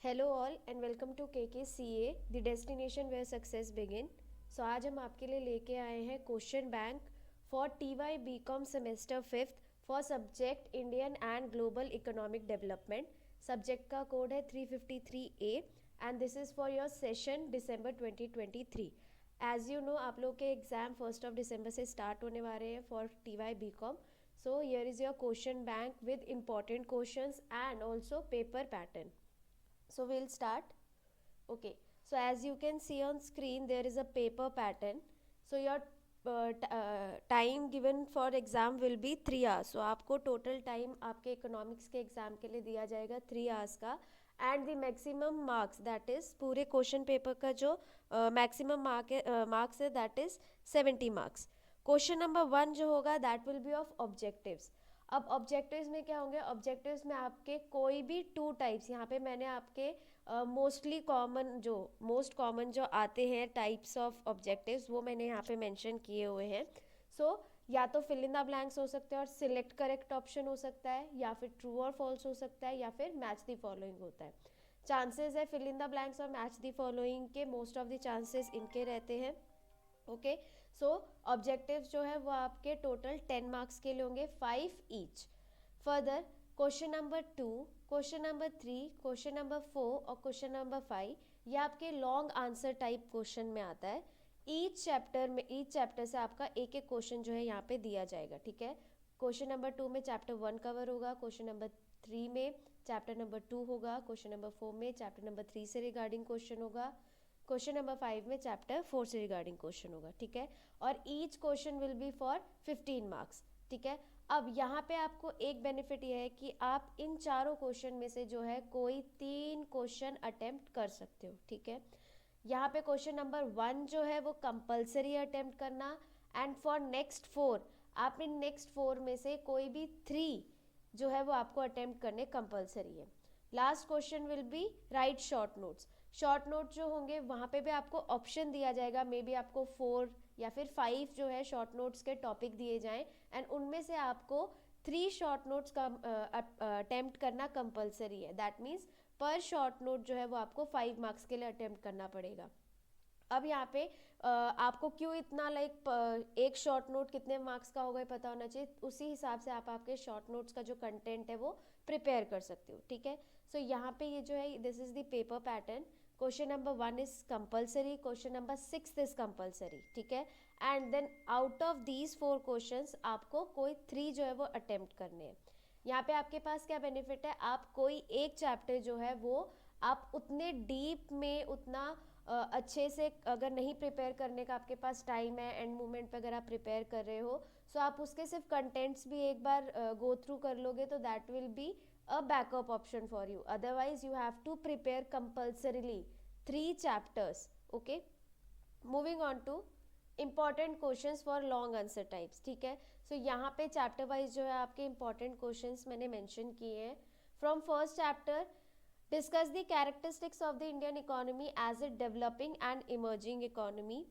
Hello all and welcome to KKCA the destination where success begin. So आज हम आपके लिए लेके आए हैं question bank for TY BCom semester fifth for subject Indian and global economic development. Subject का code है 353A and this is for your session December 2023। As you know आप लोग के एग्ज़ाम 1 दिसंबर से स्टार्ट होने वाले हैं for TY BCom। So here is your question bank with important questions and also paper pattern. So we'll start. Okay, so as you can see on screen there is a paper pattern. So your time given for exam will be 3 hours. So आपको total time आपके economics के exam के लिए दिया जाएगा 3 hours का, and the maximum marks that is पूरे question paper का जो maximum marks है that is 70 marks. Question number 1 जो होगा that will be of objectives. अब ऑब्जेक्टिव्स में क्या होंगे? ऑब्जेक्टिव्स में आपके कोई भी 2 टाइप्स, यहाँ पे मैंने आपके मोस्ट कॉमन जो आते हैं टाइप्स ऑफ ऑब्जेक्टिव्स वो मैंने यहाँ पे मेंशन किए हुए हैं. सो या तो फिल इन द ब्लैंक्स हो सकते हैं और सिलेक्ट करेक्ट ऑप्शन हो सकता है, या फिर ट्रू और फॉल्स हो सकता है, या फिर मैच द फॉलोइंग होता है. चांसेस है फिल इन द ब्लैंक्स और मैच द फॉलोइंग के, मोस्ट ऑफ द चांसेस इनके रहते हैं. ओके, सो ऑब्जेक्टिव्स जो है वो आपके टोटल 10 मार्क्स के लिए होंगे, 5 each. Further question number 2, question number 3, question number 4 और क्वेश्चन नंबर 5 ये आपके लॉन्ग आंसर टाइप क्वेश्चन में आता है. ईच चैप्टर से आपका एक एक क्वेश्चन जो है यहाँ पे दिया जाएगा. ठीक है, क्वेश्चन नंबर 2 में चैप्टर 1 कवर होगा, क्वेश्चन नंबर 3 में चैप्टर नंबर 2 होगा, क्वेश्चन नंबर 4 में चैप्टर नंबर 3 से रिगार्डिंग क्वेश्चन होगा, क्वेश्चन नंबर 5 में चैप्टर 4 से रिगार्डिंग क्वेश्चन होगा. ठीक है, और each question will be for 15 marks. ठीक है, अब यहाँ पे आपको एक बेनिफिट ये है कि आप इन चारों क्वेश्चन में से जो है कोई 3 क्वेश्चन अटेम्प्ट कर सकते हो. ठीक है, यहाँ पे क्वेश्चन नंबर 1 जो है वो कंपलसरी अटेम्प्ट करना, एंड फॉर नेक्स्ट 4 आप इन नेक्स्ट 4 में से कोई भी 3 जो है वो आपको अटेम्प्ट करने कंपलसरी है. Last question will be right short notes. Short note जो होंगे वहाँ पे भी आपको ऑप्शन दिया जाएगा, मे बी आपको 4 या फिर 5 जो है शॉर्ट नोट्स के टॉपिक दिए जाएं, एंड उनमें से आपको 3 शॉर्ट नोट्स का अटेम्प्ट करना कंपलसरी है. दैट मीन्स पर शॉर्ट नोट जो है वो आपको 5 मार्क्स के लिए अटेम्प्ट करना पड़ेगा. अब यहाँ पे आपको क्यों इतना एक शॉर्ट नोट कितने मार्क्स का होगा पता होना चाहिए, उसी हिसाब से आप आपके शॉर्ट नोट्स का जो कंटेंट है वो प्रिपेयर कर सकते हो. ठीक है, सो यहाँ पे ये जो है this is the paper pattern. Question number 1 is compulsory, question number 6 is compulsory. ठीक है, and then out of these 4 questions आपको कोई 3 जो है वो अटेम्प्ट करने हैं. यहाँ पे आपके पास क्या बेनिफिट है, आप कोई एक चैप्टर जो है वो आप उतने डीप में उतना अच्छे से अगर नहीं प्रिपेयर करने का आपके पास टाइम है, एंड मोमेंट पे अगर आप प्रिपेयर कर रहे हो, सो आप उसके सिर्फ कंटेंट्स भी एक बार गो थ्रू कर लोगे तो that will be a backup option for you. Otherwise you have to prepare compulsorily 3 chapters. Okay, moving on to important questions for long answer types. ठीक है, सो यहाँ पे चैप्टर वाइज जो है आपके इंपॉर्टेंट क्वेश्चंस मैंने मेंशन किए हैं. From first chapter, discuss the characteristics of the Indian economy as a developing and emerging economy.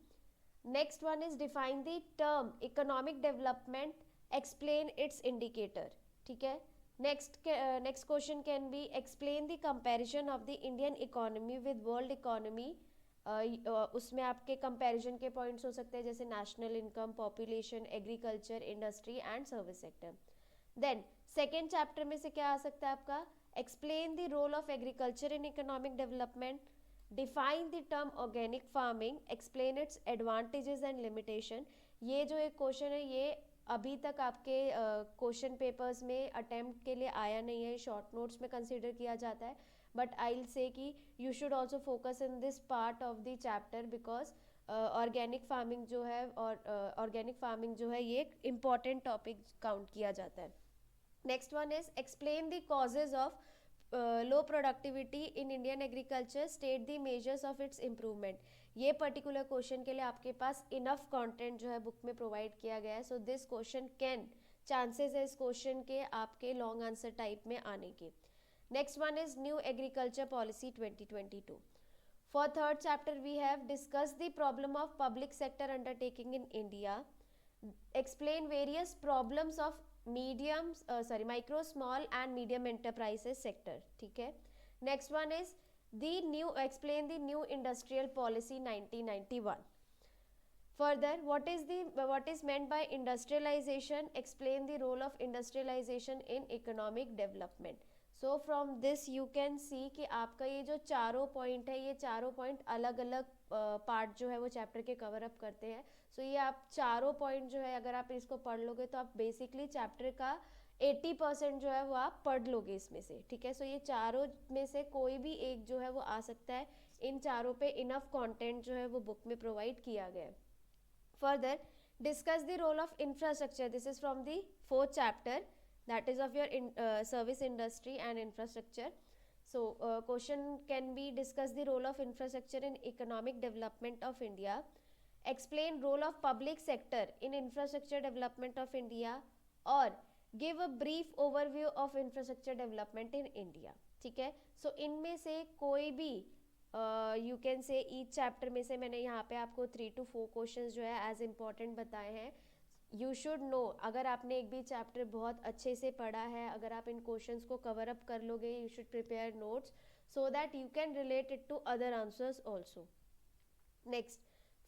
Next one is define the term economic development, explain its indicator. ठीक है, next question can be explain the comparison of the Indian economy with world economy. उसमें आपके comparison के points हो सकते हैं जैसे national income, population, agriculture, industry and service sector. Then second chapter में से क्या आ सकता है आपका, explain the role of agriculture in economic development, define the term organic farming, explain its advantages and limitation. ये जो एक क्वेश्चन है ये अभी तक आपके क्वेश्चन पेपर्स में अटेम्प्ट के लिए आया नहीं है, शॉर्ट नोट्स में कंसिडर किया जाता है, बट आई विल से कि you should also focus in this part of the chapter because organic farming जो है और ऑर्गेनिक फार्मिंग जो है ये एक इम्पॉर्टेंट टॉपिक काउंट किया जाता है. Next one is explain the causes of low productivity in Indian agriculture, state the measures of its improvement. ये पर्टिकुलर क्वेश्चन के लिए आपके पास इनफ कंटेंट जो है बुक में प्रोवाइड किया गया है, so this question can, chances है इस क्वेश्चन के आपके लॉन्ग आंसर टाइप में आने के. Next one is new agriculture policy 2022. For third chapter we have discussed the problem of public sector undertaking in India, explain various problems of micro, small and medium enterprises sector. ठीक है, next one is explain the new industrial policy 1991. Further, what is meant by industrialization? Explain the role of industrialization in economic development. So from this you can see कि आपका ये जो चारों point है, ये चारों पॉइंट अलग अलग पार्ट जो है वो चैप्टर के कवर अप करते हैं. सो ये आप चारों पॉइंट जो है अगर आप इसको पढ़ लोगे तो आप बेसिकली चैप्टर का 80% जो है वो आप पढ़ लोगे इसमें से. ठीक है. सो ये चारों में से कोई भी एक जो है वो आ सकता है. इन चारों पे इनफ कंटेंट जो है वो बुक में प्रोवाइड किया गया है. Further, discuss the role of infrastructure. This is from the fourth chapter, that is of your service industry and infrastructure. So question can be, discuss the role of infrastructure in economic development of India. Explain role of public sector in infrastructure development of India, or give a brief overview of infrastructure development in India. ठीक है. So इनमें से कोई भी you can say each chapter में से मैंने यहाँ पे आपको 3 to 4 क्वेश्चंस जो है एज इम्पॉर्टेंट बताए हैं. यू शुड नो, अगर आपने एक भी चैप्टर बहुत अच्छे से पढ़ा है, अगर आप इन क्वेश्चंस को कवर अप कर लोगे, you should prepare notes so that you can relate it to other answers also. Next,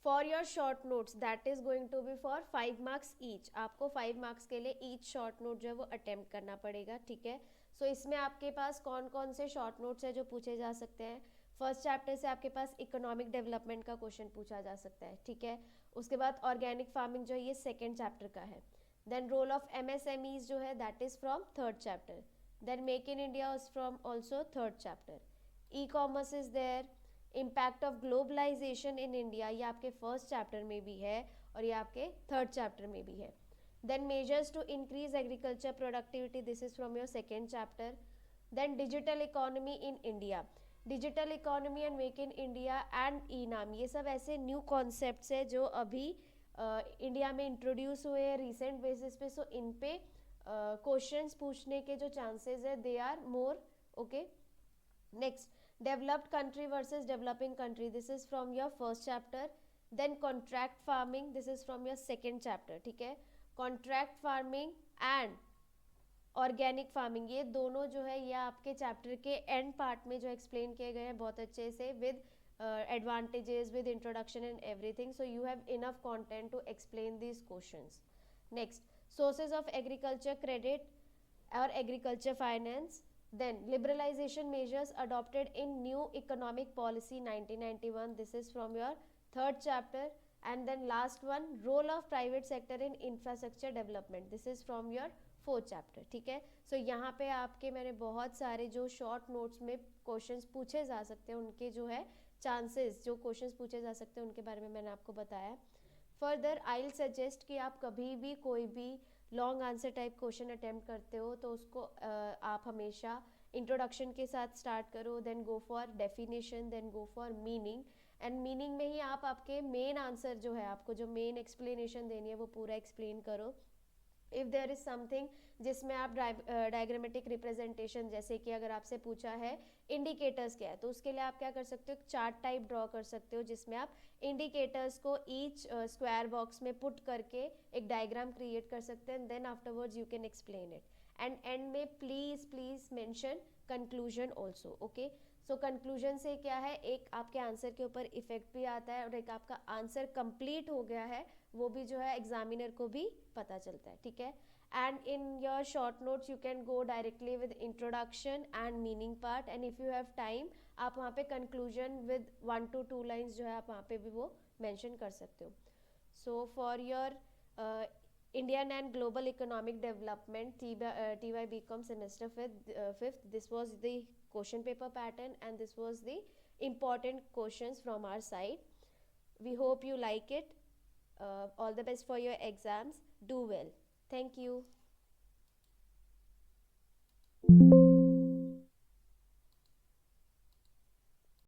for your short notes, that is going to be for 5 marks each. आपको 5 मार्क्स के लिए each short note जो है वो attempt करना पड़ेगा. ठीक है. सो इसमें आपके पास कौन कौन से शॉर्ट नोट्स है जो पूछे जा सकते हैं? फर्स्ट चैप्टर से आपके पास इकोनॉमिक डेवलपमेंट का क्वेश्चन पूछा जा सकता है. ठीक है. उसके बाद ऑर्गेनिक फार्मिंग जो है ये सेकेंड चैप्टर का है. देन रोल ऑफ एमएसएमईज जो है that is from third chapter. Then make in India is from also third chapter. E commerce is there. Impact of globalisation in India, ये आपके first chapter में भी है और ये आपके थर्ड चैप्टर में भी है. Then measures to increase agriculture productivity, this is from your second chapter. Then digital economy in India, digital economy and make in India and e NAM, ये सब ऐसे न्यू कॉन्सेप्ट्स है जो अभी इंडिया में इंट्रोड्यूस हुए हैं रिसेंट बेसिस पे. सो इन पे क्वेश्चंस पूछने के जो चांसेस है they are more. Okay. Next, developed country versus developing country, this is from your first chapter. Then contract farming, this is from your second chapter. ठीक है. Contract farming and organic farming, ये दोनों जो है ये आपके chapter के and part में जो एक्सप्लेन किए गए हैं बहुत अच्छे से with advantages, with introduction and everything. So you have enough content to explain these questions. Next, sources of agriculture credit और agriculture finance. Then liberalisation measures adopted in new economic policy 1991, this is from your third chapter. And then last one, role of private sector in infrastructure development, this is from your fourth chapter. ठीक है. सो यहाँ पे आपके मैंने बहुत सारे जो short notes में क्वेश्चंस पूछे जा सकते हैं उनके जो है चांसेस, जो क्वेश्चंस पूछे जा सकते हैं उनके बारे में मैंने आपको बताया. फर्दर आई विल सजेस्ट कि आप कभी भी कोई भी long answer type question attempt करते हो तो उसको आप हमेशा इंट्रोडक्शन के साथ स्टार्ट करो, then go for definition, then go for meaning. And meaning में ही आप आपके मेन आंसर जो है, आपको जो मेन एक्सप्लेनेशन देनी है वो पूरा एक्सप्लेन करो. इफ़ देयर इज समथिंग जिसमें आप डायग्रामेटिक रिप्रेजेंटेशन, जैसे कि अगर आपसे पूछा है इंडिकेटर्स क्या है, तो उसके लिए आप क्या कर सकते हो, एक चार्ट टाइप ड्रॉ कर सकते हो जिसमें आप इंडिकेटर्स को ईच स्क्वायर बॉक्स में पुट करके एक डायग्राम क्रिएट कर सकते हैं. Then afterwards you can explain it. And end में please please mention conclusion also. Okay. So conclusion से क्या है, एक आपके आंसर के ऊपर इफेक्ट भी आता है और एक आपका आंसर कंप्लीट हो गया है वो भी जो है एग्जामिनर को भी पता चलता है. ठीक है. And in your short notes you can go directly with introduction and meaning part, and if you have time आप वहाँ पे कंक्लूजन विद 1 to 2 लाइन्स जो है आप वहाँ पे भी वो मेंशन कर सकते हो. So for your Indian and Global Economic Development TY BCom semester 5th, this was the question paper pattern and this was the important questions from our side. We hope you like it. All the best for your exams. Do well. Thank you.